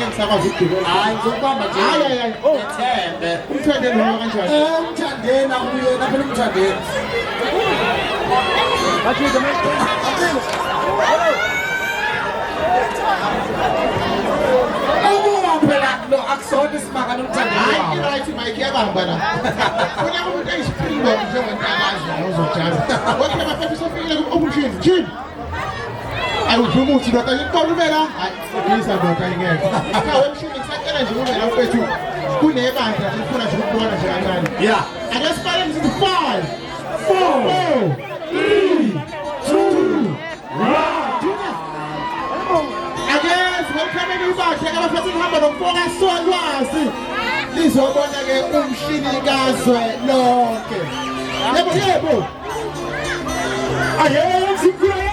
ngeke ngisakwazi ukugibela. Hayi ngizokubamba nje. Hayi. Ethembe. Umthandeni lo kanjani? Umthandeni akuyena phela umthandeni. Phela lo akusona isimanga nomthandeni. Hayi right Mike yabamba la. Funa umuntu eyisiphilo njengentakazi uzojala. Wena bafethu sofikile ku-option. Jim. Ayuvuma uthi ndoda inkolumela. Hayi ngisa ndoda ingeke. Akawe emshini ngisacela nje umela mfethu. Kunebandla lifuna nje ukubona nje kancane. Yeah. Ake sibale mzithi 5 4 3 2 welcome everybody abafethu ihamba nomfoka solwazi lizobona ke umshini kazwe lonke yebo ayebo sikhuleke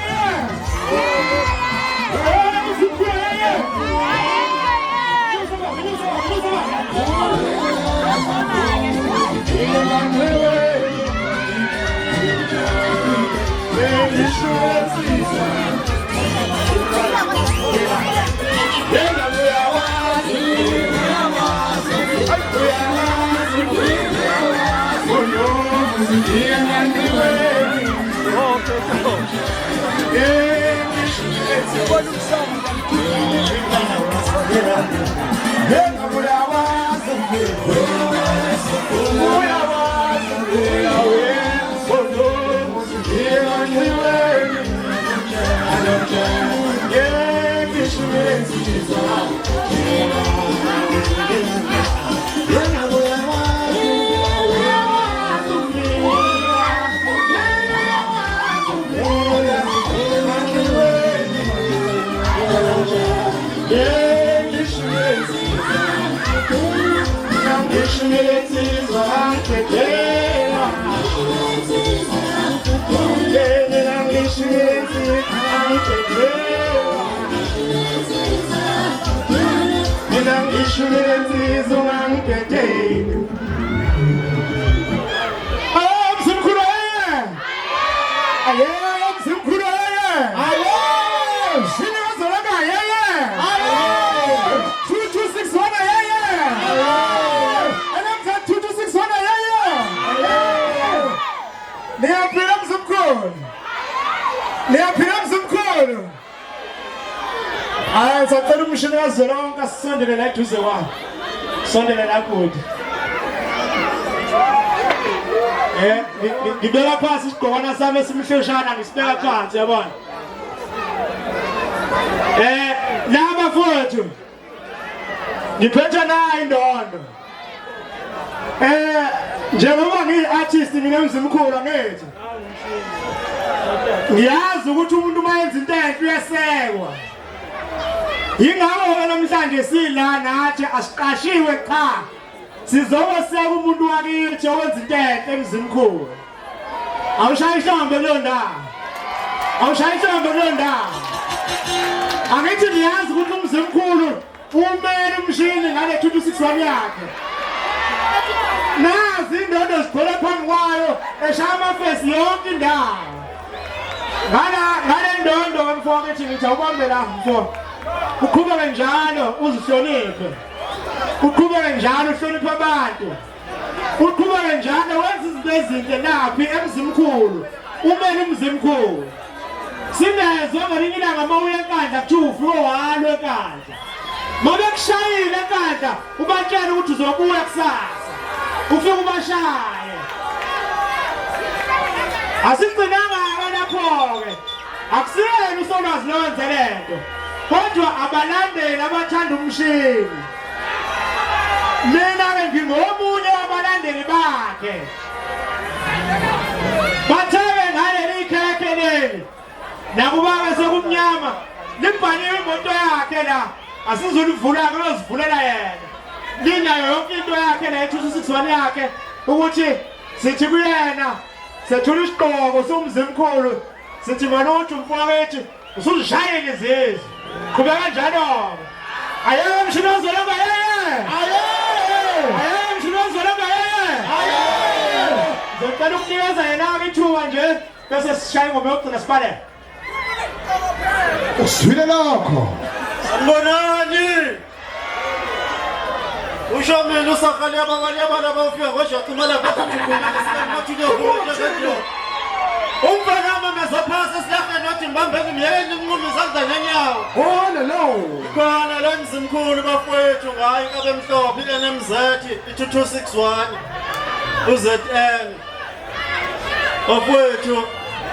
Sacela umshini kazolonke asondele la eduze kwami. Sondele la kude. Ngibeka phansi isigqokwana sami esimhloshana ngisibeka phansi yabona. Laba mfowethu. Ngiphethe nayo indondo. Njengoba ngiyi-artist mina emzimkhulu angithi. Ngiyazi ukuthi umuntu mayenza into enhle uyasekwa. Yingakho namhlanje sila nathi asiqashiwe cha. Sizoboseka umuntu wakithi owenza into enhle emzimkhulu. Awushaya ihlombe kulo ndawo. Awushaya ihlombe kulo ndawo. Angithi niyazi ukuthi umzimkhulu umele umshini ngale 261 yakhe. Nazi indodo zibhola phambi kwayo eshaya amafesi yonke indawo. Ngale ndondo mfowethu ethi ngithi awubambela mfowethu. Uqhubeke njalo uzihloniphe. Uqhubeke njalo uhloniphe abantu. Uqhubeke njalo wenza izinto ezinhle laphi emzimkhulu. Umele umzimkhulu. Sinezwe ngelinye ilanga mawuye enkandla kuthi ufike walwe enkandla. Mabe kushayile enkandla ubatshela ukuthi uzobuya kusasa. Ufike ubashaye. Asigcinanga lapho ke. Akusiyena usolwazi lowenze lento. Kodwa abalandeli abathanda umshini. Mina ke ngingomunye wabalandeli bakhe. Bathebe ngale ikhekhe leli. Nakuba sekumnyama, libhaliwe imoto yakhe la. Asizulivula ke uzivulela yena. Linayo yonke into yakhe la 261 yakhe ukuthi sithi kuyena sethula isiqhoko somzimkhulu. Sithi manothi umfowethu usuzishayile izizwe. Qhubeka kanjalo. Ayeke umshini ozolonga yeye. Ayeke umshini ozolonga yeye. Ngicela ukunikeza yena ithuba nje bese sishaya ingoma yokugcina sibale. Uswile lokho. Sanibonani. Shomela usakhalia abanye bafika ngoja kumala umfana mama zaphasa silahle nothi ngibambe ngiyeni nqumi izandla ngenyawo. Khona lo mzimkhulu bafowethu ngayi kabe mhlophe iNMZ 2261 uZN. Bafowethu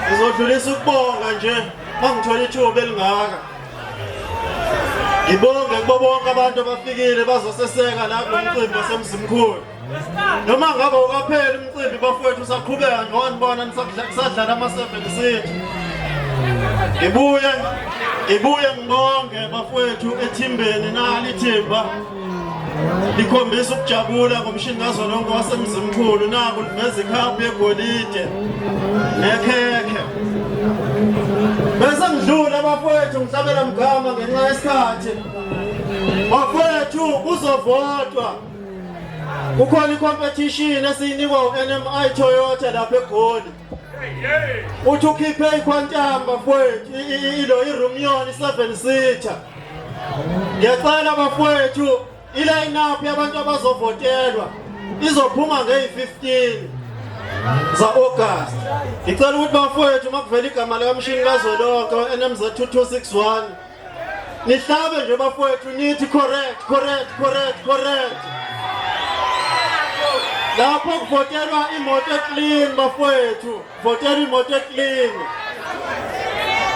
ngizodlulisa ukubonga nje mangithola ithuba elingaka. Ngibonge kubo bonke abantu abafikile bazoseseka la kumcimbi wasemzimkhulu. Noma ngabe ukaphela umcimbi bafowethu usaqhubeka njengoba nisadlala ama-7 seat. Ngibuye ngibonge bafowethu eThimbeni nali ithimba likhombisa ukujabula ngomshini kazwelonke wasemzimkhulu naku liveza ikhaphu yegolide nekhekhe. Bese ngidlula bafowethu ngihlabela mgama ngenxa yesikhathi. Bafowethu uzovotwa. Kukhona i-competition esiyinikwa u-NMI Toyota lapha eGoli. Uthi ukhiphe ikhwantamba bafowethu ilo iRumion 7 seater. Ngiyacela bafowethu i-line-up yabantu abazovotelwa izophuma ngeyi-15 za August. Ngicela ukuthi bafowethu makuvela igama lakamshini kazwelonke NMZ 2261 nihlabe nje bafowethu nithi correct. Lapho kuvotelwa imoto clean bafowethu, votela imoto clean.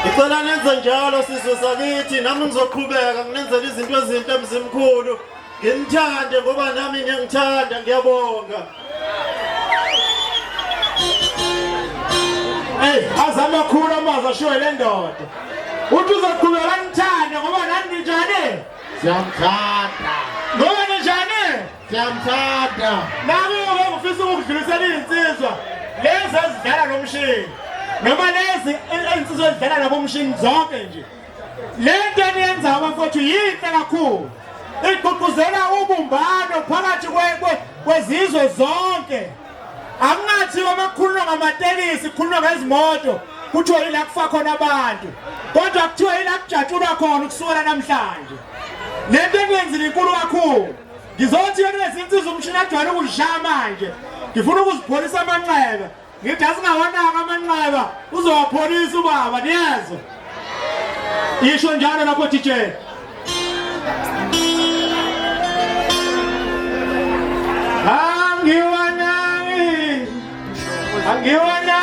Ngicela nenze njalo sizwe sakithi nami ngizoqhubeka nginenzele izinto ezinhle emzimkhulu. Ngimthande ngoba nami ngiyangithanda ngiyabonga. Azama khulu amazi ashiwe le ndoda. Uthi uzoqhubeka ngithande ngoba nani njani? Siyamthanda. Ngoba njani? Siyamthanda. Nami ngifisa ukudlulisela insizwa lezi ezidlala nomshini. Noma lezi insizwa ezidlala nabomshini zonke nje. Le nto eniyenza abafowethu yinhle kakhulu. Igqugquzela ubumbano phakathi kwezizwe zonke. Akungathi amakhulunywa ngamatekisi, kukhulunywa ngezimoto, kuthiwa yila kufa khona abantu. Kodwa kuthiwa yila kujatshulwa khona ukusukela namhlanje. Lento engiyenzile inkulu kakhulu. Ngizothi yena insizwa umshini agcwele ukudlaya manje. Ngifuna ukuzipholisa amanxeba. Ngithi asingawanaka amanxeba, uzowapholisa ubaba niyezwa. Isho njalo lapho DJ. Angiwanaki